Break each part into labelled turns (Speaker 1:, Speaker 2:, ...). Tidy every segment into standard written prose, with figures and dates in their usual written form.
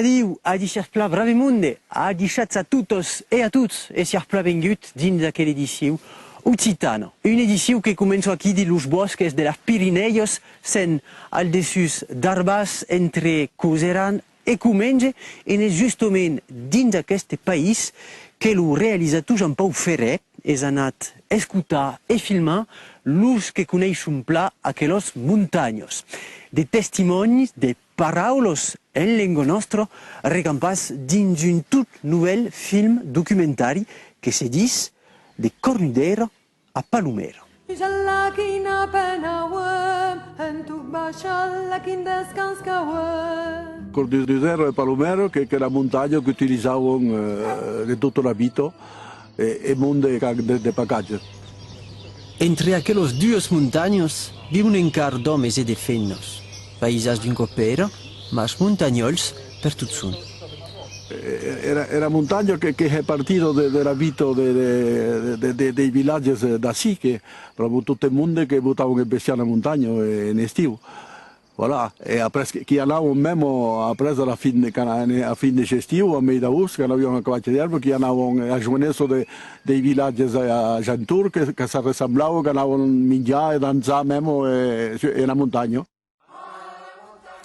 Speaker 1: Diu a discerpla bravemunde, a disciats a tutos e a tuts e cerpla vengut dins d'aquella edició Occitano. Una edició que comença aquí de los bosques de los Pirineos, sent al dessus d'arbres entre Coseran e Comenge, e és justament dins d'aquest país que el realitzador Jean-Paul Ferret és anat a escoltar e filmar los que coneixen pla aquells muntanyos. De testimonis, de paraules en lengua nostra recampats dins un tot nouvel film documentari que se diu De Cornudero a Palomero.
Speaker 2: Cornudero e Palomero, che è la montagna che utilizzavano di tutta la vita e mondo di pagaggio.
Speaker 1: Entre aquellos dues muntanyos viu un encar d'homes e de femmes, paisats d'un copero, mas montagnols per tot sun.
Speaker 2: Era montagna che è partito dalla vita dei villaggi da sì, che proprio tutto il mondo che buttavano in bestiame montagna in estivo. Voilà. E che andavano memo appresso a fine di estivo, a medio d'agosto, che avevano una cavaccia di erba, che andavano a giovanesso dei villaggi a Jantur, che si ressemblavano, che andavano a mangiare e danzare memo in montagna.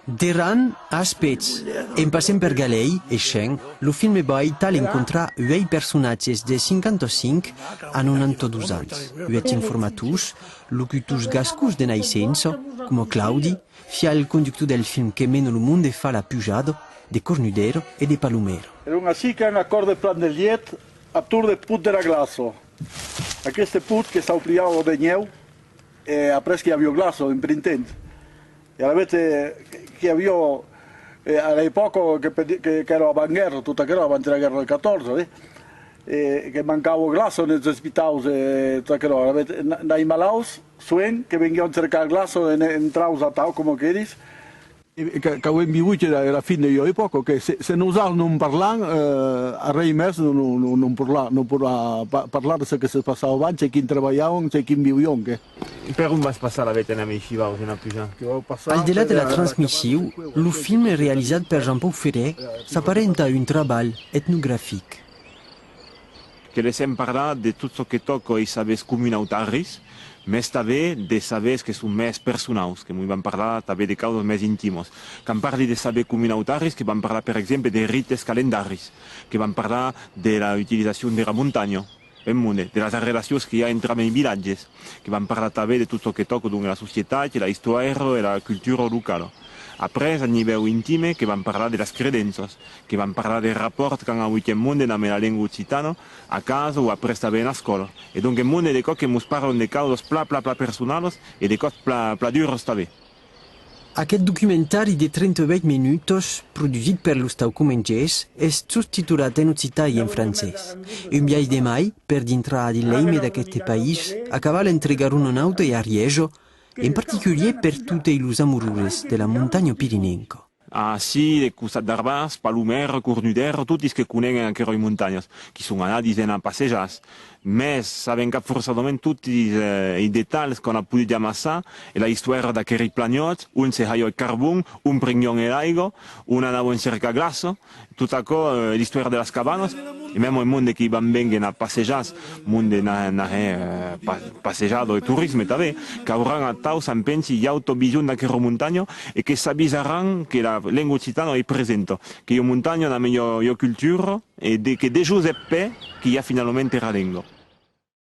Speaker 1: Deran a Spez, en passant per Galei e Schenk, lo film va tal encontrar 8 personatges de 55 a 92 anys, 8 informators, locutors gascos de naixença, com Claudi, fia il conductor del film che meno lo mondo fa la pujada de Cornudero e de Palomero.
Speaker 2: Era una sica una corda plan del liet a tour de put della glasso. A queste put che s'aupliavano de neu e a preschi avio glasso in printente. E avete che avio all'epoca che ero a Banguerra, tutta che ero avanti alla guerra del 14, che mancavo glasso nel ospitause, tutta che ero, avete dai malaus suen che venivano a cercare glasso e entravano a tau come che dis. Che ho vivuto alla fine dell'epoca che se non usavano non parlare, a Rei Mes non poteva parlare di che si passava avanti, c'è chi lavoravano, c'è chi vivevano.
Speaker 3: Per un vas passare avete una amici,
Speaker 1: Al di là della trasmissione, il film realizzato per Jean-Paul Ferret s'apparenta a un lavoro etnografico.
Speaker 3: Che le sem parlar de tot ce que toca i sabers comunitaris, més també de sabers que són més personals, que vam parlar també de causes més íntimos. Que em parli de sabers comunitaris, que vam parlar, per exemple, de rites calendaris, que vam parlar de la utilització de la muntanya, de les relacions que hi ha entre els vilatges, que vam parlar també de tot el que toca de la societat, de la història i la cultura local. Après, a nivell intime, que vam parlar de les credences, que vam parlar del rapport que han avut el món amb la llengua occitana a casa o après també a l'escola. I doncs el món de coses que ens parlen de causes pla personals i de coses pla dures també.
Speaker 1: Aquest documentari de 38 minuts, produït per l'Ustau Comengès, és subtitulat en occità i en francès. Un viatge de mai per dintre de l'eime d'aquest país, acaba d'entregar un auto a Ariejo, en particulier per tutti els amoroses de la muntanya pirinenca.
Speaker 3: Sì, de Cusat d'Arbas, Palomero, Cornudero, tutti che conoscono anche le montagne, che sono andati a passeggiare. Ma sappiamo che forse tutti i dettagli che hanno potuto amassare e la storia da quei plagnotti, un si ha il carbone, un prendione l'acqua, un andava in cerca glasso, tutta la storia delle cabane. E mesmo il mondo che i bambini hanno passeggiato, il mondo è passeggiato e turismo també, che avranno a tau pensi gli autobisogni da quelle montagne e che sabisaranno che la lingua occitana è presente, che la montagna ha la migliore cultura e che di Giuseppe che ha finalmente la lingua.